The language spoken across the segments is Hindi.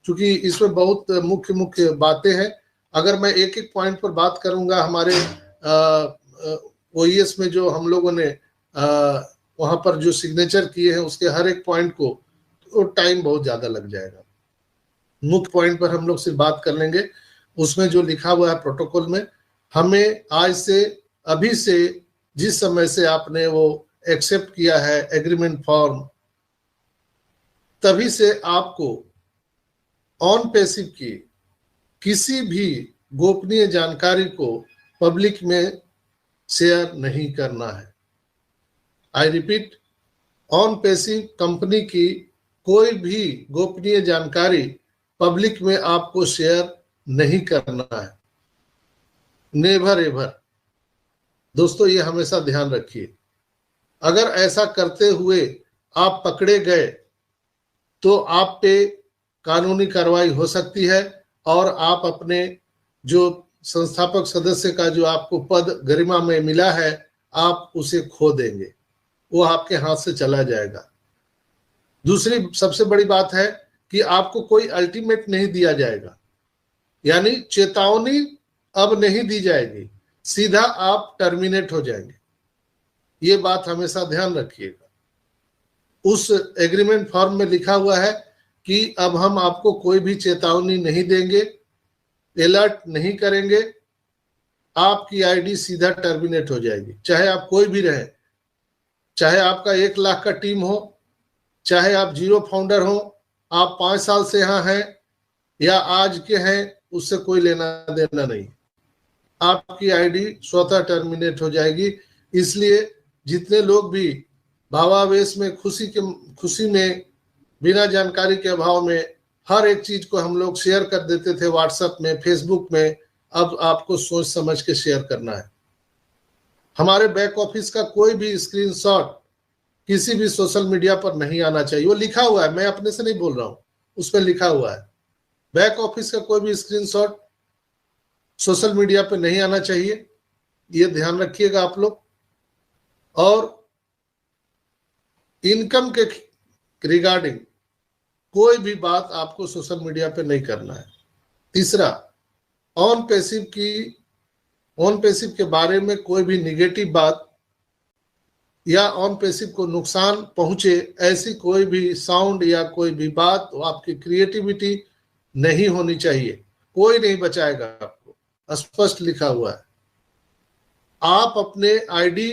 क्योंकि इसमें बहुत मुख्य मुख्य बातें हैं। अगर मैं एक एक पॉइंट पर बात करूंगा, हमारे ओईएस में जो हम लोगों ने वहां पर जो सिग्नेचर किए हैं उसके हर एक पॉइंट को, तो टाइम बहुत ज्यादा लग जाएगा। मुख्य पॉइंट पर हम लोग सिर्फ बात कर लेंगे। उसमें जो लिखा हुआ है प्रोटोकॉल में, हमें आज से, अभी से, जिस समय से आपने वो एक्सेप्ट किया है एग्रीमेंट फॉर्म, तभी से आपको ऑन पैसिव की किसी भी गोपनीय जानकारी को पब्लिक में शेयर नहीं करना है। I repeat, on passive company की कोई भी गोपनीय जानकारी पब्लिक में आपको शेयर नहीं करना है। Never ever. दोस्तों, ये हमेशा ध्यान रखिए। अगर ऐसा करते हुए आप पकड़े गए तो आप पे कानूनी कार्रवाई हो सकती है और आप अपने जो संस्थापक सदस्य का जो आपको पद गरिमा में मिला है, आप उसे खो देंगे, वो आपके हाथ से चला जाएगा। दूसरी सबसे बड़ी बात है कि आपको कोई अल्टीमेट नहीं दिया जाएगा, यानी चेतावनी अब नहीं दी जाएगी, सीधा आप टर्मिनेट हो जाएंगे। ये बात हमेशा ध्यान रखिएगा। उस एग्रीमेंट फॉर्म में लिखा हुआ है कि अब हम आपको कोई भी चेतावनी नहीं देंगे, अलर्ट नहीं करेंगे, आपकी आईडी सीधा टर्मिनेट हो जाएगी, चाहे आप कोई भी रहे, चाहे आपका 1 लाख का टीम हो, चाहे आप 0 फाउंडर हो, आप 5 साल से यहाँ हैं या आज के हैं, उससे कोई लेना देना नहीं। आपकी आईडी स्वतः टर्मिनेट हो जाएगी। इसलिए जितने लोग भी भावावेश में, खुशी में, बिना जानकारी के अभाव में हर एक चीज को हम लोग शेयर कर देते थे व्हाट्सएप में, फेसबुक में, अब आपको सोच समझ के शेयर करना है। हमारे बैक ऑफिस का कोई भी स्क्रीनशॉट किसी भी सोशल मीडिया पर नहीं आना चाहिए। वो लिखा हुआ है, मैं अपने से नहीं बोल रहा हूं, उसमें लिखा हुआ है बैक ऑफिस का कोई भी स्क्रीनशॉट सोशल मीडिया पर नहीं आना चाहिए। ये ध्यान रखिएगा आप लोग। और इनकम के रिगार्डिंग कोई भी बात आपको सोशल मीडिया पे नहीं करना है। तीसरा, ऑन पैसिव के बारे में कोई भी निगेटिव बात या ऑन पैसिव को नुकसान पहुंचे ऐसी कोई भी साउंड या कोई भी बात, आपकी क्रिएटिविटी नहीं होनी चाहिए। कोई नहीं बचाएगा आपको, स्पष्ट लिखा हुआ है। आप अपने आईडी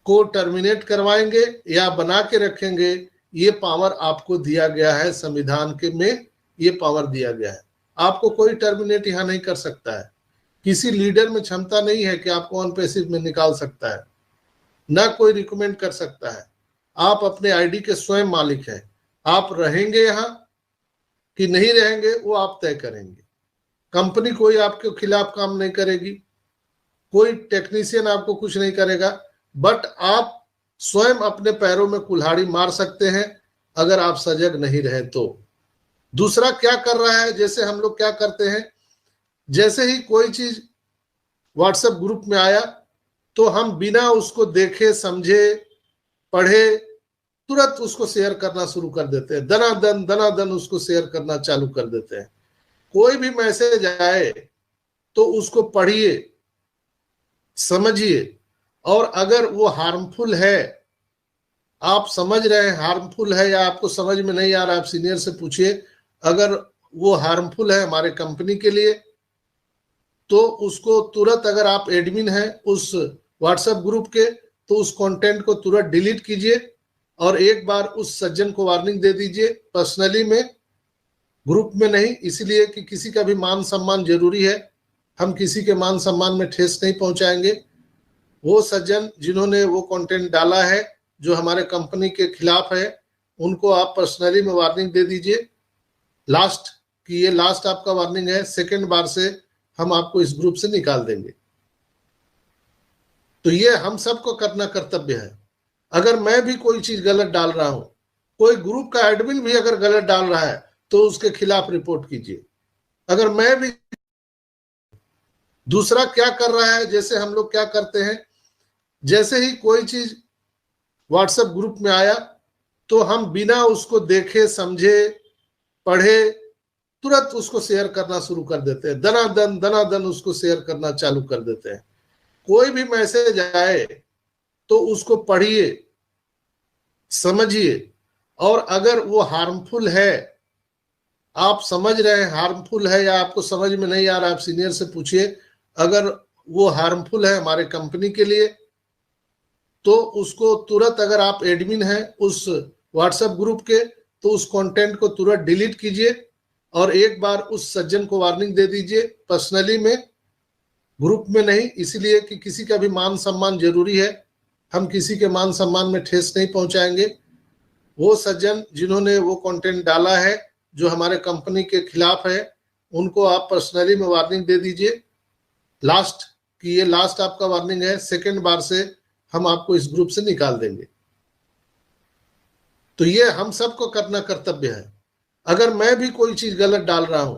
को टर्मिनेट करवाएंगे या बना के रखेंगे, ये पावर आपको दिया गया है, संविधान के में ये पावर दिया गया है। आपको कोई टर्मिनेट यहां नहीं कर सकता है। किसी लीडर में क्षमता नहीं है कि आपको ऑन पैसिव में निकाल सकता है, ना कोई रिकमेंड कर सकता है। आप अपने आईडी के स्वयं मालिक हैं। आप रहेंगे यहां कि नहीं रहेंगे, वो आप तय करेंगे। कंपनी कोई आपके खिलाफ काम नहीं करेगी, कोई टेक्नीशियन आपको कुछ नहीं करेगा, बट आप स्वयं अपने पैरों में कुल्हाड़ी मार सकते हैं अगर आप सजग नहीं रहे तो। दूसरा क्या कर रहा है, जैसे हम लोग क्या करते हैं, जैसे ही कोई चीज व्हाट्सएप ग्रुप में आया तो हम बिना उसको देखे, समझे, पढ़े तुरंत उसको शेयर करना शुरू कर देते हैं। दनादन उसको शेयर करना चालू कर देते हैं। कोई भी मैसेज आए तो उसको पढ़िए, समझिए, और अगर वो हार्मफुल है, आप समझ रहे हैं हार्मफुल है या आपको समझ में नहीं आ रहा, आप सीनियर से पूछिए। अगर वो हार्मफुल है हमारे कंपनी के लिए तो उसको तुरंत, अगर आप एडमिन हैं उस व्हाट्सएप ग्रुप के, तो उस कंटेंट को तुरंत डिलीट कीजिए और एक बार उस सज्जन को वार्निंग दे दीजिए, पर्सनली में, ग्रुप में नहीं। इसलिए कि किसी का भी मान सम्मान जरूरी है, हम किसी के मान सम्मान में ठेस नहीं पहुंचाएंगे। वो सज्जन जिन्होंने वो कंटेंट डाला है जो हमारे कंपनी के खिलाफ है, उनको आप पर्सनली में वार्निंग दे दीजिए लास्ट, कि ये लास्ट आपका वार्निंग है, सेकंड बार से हम आपको इस ग्रुप से निकाल देंगे। तो ये हम सबको करना कर्तव्य है। अगर मैं भी कोई चीज गलत डाल रहा हूं, कोई ग्रुप का एडमिन भी अगर गलत डाल रहा है तो उसके खिलाफ रिपोर्ट कीजिए। अगर मैं भी, दूसरा क्या कर रहा है, जैसे हम लोग क्या करते हैं, जैसे ही कोई चीज व्हाट्सएप ग्रुप में आया तो हम बिना उसको देखे, समझे, पढ़े तुरंत उसको शेयर करना शुरू कर देते हैं, दनादन उसको शेयर करना चालू कर देते हैं। कोई भी मैसेज आए तो उसको पढ़िए, समझिए, और अगर वो हार्मफुल है, आप समझ रहे हैं हार्मफुल है या आपको समझ में नहीं आ रहा, आप सीनियर से पूछिए। अगर वो हार्मफुल है हमारे कंपनी के लिए तो उसको तुरंत, अगर आप एडमिन हैं उस व्हाट्सएप ग्रुप के, तो उस कंटेंट को तुरंत डिलीट कीजिए और एक बार उस सज्जन को वार्निंग दे दीजिए, पर्सनली में, ग्रुप में नहीं, इसलिए कि किसी का भी मान सम्मान जरूरी है। हम किसी के मान सम्मान में ठेस नहीं पहुंचाएंगे। वो सज्जन जिन्होंने वो कंटेंट डाला है जो हमारे कंपनी के खिलाफ है, उनको आप पर्सनली में वार्निंग दे दीजिए लास्ट, कि ये लास्ट आपका वार्निंग है, सेकेंड बार से हम आपको इस ग्रुप से निकाल देंगे। तो ये हम सबको करना कर्तव्य है। अगर मैं भी कोई चीज गलत डाल रहा हूं,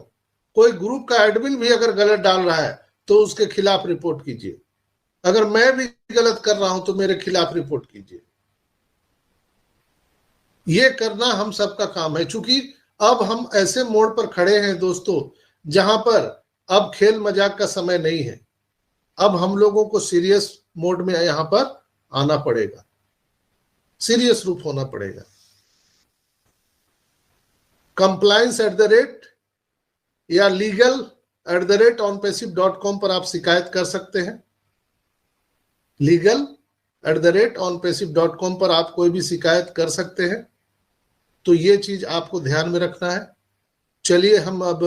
कोई ग्रुप का एडमिन भी अगर गलत डाल रहा है तो उसके खिलाफ रिपोर्ट कीजिए। अगर मैं भी गलत कर रहा हूं तो मेरे खिलाफ रिपोर्ट कीजिए। ये करना हम सबका काम है, क्योंकि अब हम ऐसे मोड़ पर खड़े हैं दोस्तों जहां पर अब खेल मजाक का समय नहीं है। अब हम लोगों को सीरियस मोड में यहां पर आना पड़ेगा, सीरियस रूप होना पड़ेगा। compliance@ या legal@onpassive.com पर आप शिकायत कर सकते हैं। legal@onpassive.com पर आप कोई भी शिकायत कर सकते हैं। तो ये चीज आपको ध्यान में रखना है। चलिए हम अब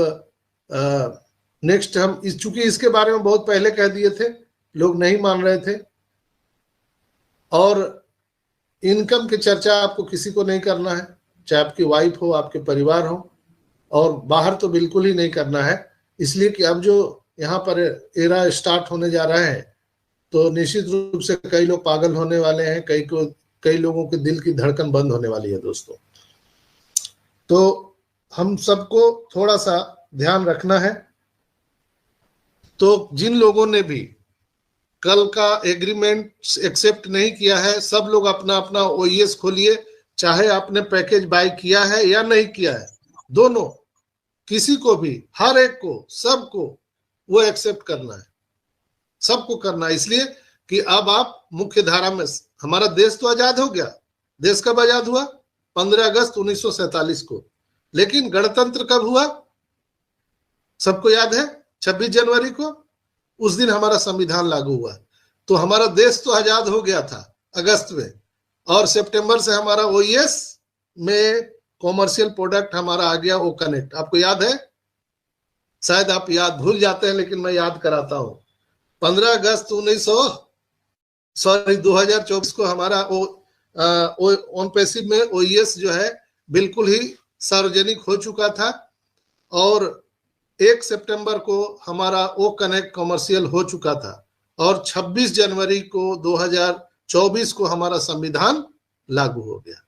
नेक्स्ट, हम चूंकि इसके बारे में बहुत पहले कह दिए थे, लोग नहीं मान रहे थे, और इनकम की चर्चा आपको किसी को नहीं करना है, चाहे आपकी वाइफ हो, आपके परिवार हो, और बाहर तो बिल्कुल ही नहीं करना है। इसलिए कि अब जो यहाँ पर एरा स्टार्ट होने जा रहा है तो निश्चित रूप से कई लोग पागल होने वाले हैं, कई लोगों के दिल की धड़कन बंद होने वाली है दोस्तों। तो हम सबको थोड़ा सा ध्यान रखना है। तो जिन लोगों ने भी कल का एग्रीमेंट एक्सेप्ट नहीं किया है, सब लोग अपना अपना ओईएस खोलिए, चाहे आपने पैकेज बाय किया है या नहीं किया है, दोनों, किसी को भी, हर एक को, सबको वो एक्सेप्ट करना है, सबको करना है। इसलिए कि अब आप मुख्य धारा में, हमारा देश तो आजाद हो गया। देश कब आजाद हुआ? 15 अगस्त 1947 को। लेकिन गणतंत्र कब हुआ? सबको याद है, 26 जनवरी को। उस दिन हमारा संविधान लागू हुआ। तो हमारा देश तो आजाद हो गया था अगस्त में, और सितंबर से हमारा ओईएस में कॉमर्शियल प्रोडक्ट हमारा आ गया, ओ कनेक्ट। आपको याद है? शायद आप याद भूल जाते हैं, लेकिन मैं याद कराता हूं। 15 अगस्त 2024 को हमारा OnPassive में ओईएस जो है बिल्कुल ही सार्वजनिक हो चुका था, और 1 सितंबर को हमारा ओ कनेक्ट कॉमर्शियल हो चुका था, और 26 जनवरी को 2024 को हमारा संविधान लागू हो गया।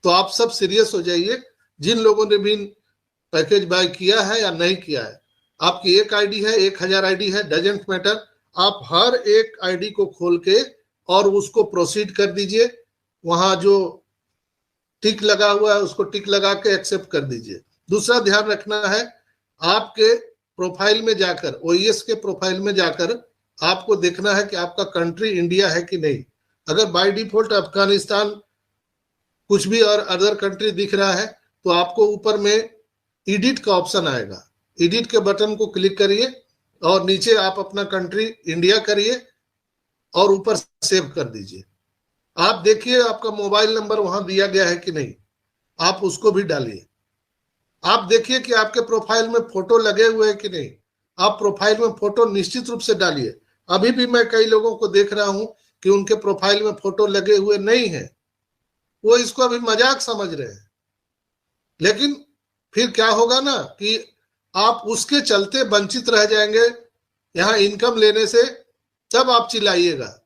तो आप सब सीरियस हो जाइए। जिन लोगों ने भी पैकेज बाय किया है या नहीं किया है, आपकी एक आईडी है, 1000 आईडी है, डजेंट मैटर, आप हर एक आईडी को खोल के और उसको प्रोसीड कर दीजिए। वहां जो टिक लगा हुआ है उसको टिक लगा के एक्सेप्ट कर दीजिए। दूसरा ध्यान रखना है, आपके प्रोफाइल में जाकर, ओईएस के प्रोफाइल में जाकर आपको देखना है कि आपका कंट्री इंडिया है कि नहीं। अगर बाय डिफॉल्ट अफगानिस्तान कुछ भी और अदर कंट्री दिख रहा है तो आपको ऊपर में एडिट का ऑप्शन आएगा, एडिट के बटन को क्लिक करिए और नीचे आप अपना कंट्री इंडिया करिए और ऊपर सेव कर दीजिए। आप देखिए आपका मोबाइल नंबर वहां दिया गया है कि नहीं, आप उसको भी डालिए। आप देखिए कि आपके प्रोफाइल में फोटो लगे हुए हैं कि नहीं, आप प्रोफाइल में फोटो निश्चित रूप से डालिए। अभी भी मैं कई लोगों को देख रहा हूं कि उनके प्रोफाइल में फोटो लगे हुए नहीं है, वो इसको अभी मजाक समझ रहे हैं। लेकिन फिर क्या होगा ना कि आप उसके चलते वंचित रह जाएंगे यहां इनकम लेने से, तब आप चिल्लाइएगा,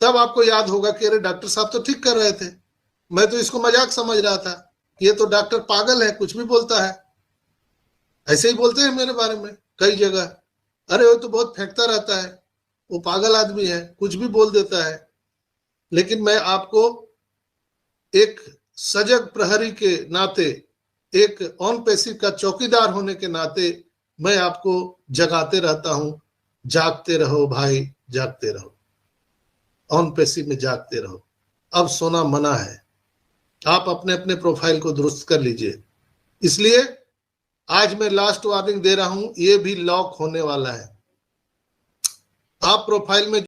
तब आपको याद होगा कि अरे डॉक्टर साहब तो ठीक कर रहे थे, मैं तो इसको मजाक समझ रहा था, ये तो डॉक्टर पागल है, कुछ भी बोलता है। ऐसे ही बोलते हैं मेरे बारे में कई जगह, अरे वो तो बहुत फेंकता रहता है, वो पागल आदमी है, कुछ भी बोल देता है। लेकिन मैं आपको एक सजग प्रहरी के नाते एक ऑन पैसिव का चौकीदार होने के नाते मैं आपको जगाते रहता हूं, जागते रहो भाई, जागते रहो, ऑन पैसिव में जागते रहो। अब सोना मना है। आप अपने अपने प्रोफाइल को दुरुस्त कर लीजिए। इसलिए आज मैं लास्ट वार्निंग दे रहा हूं, ये भी लॉक होने वाला है। आप प्रोफाइल में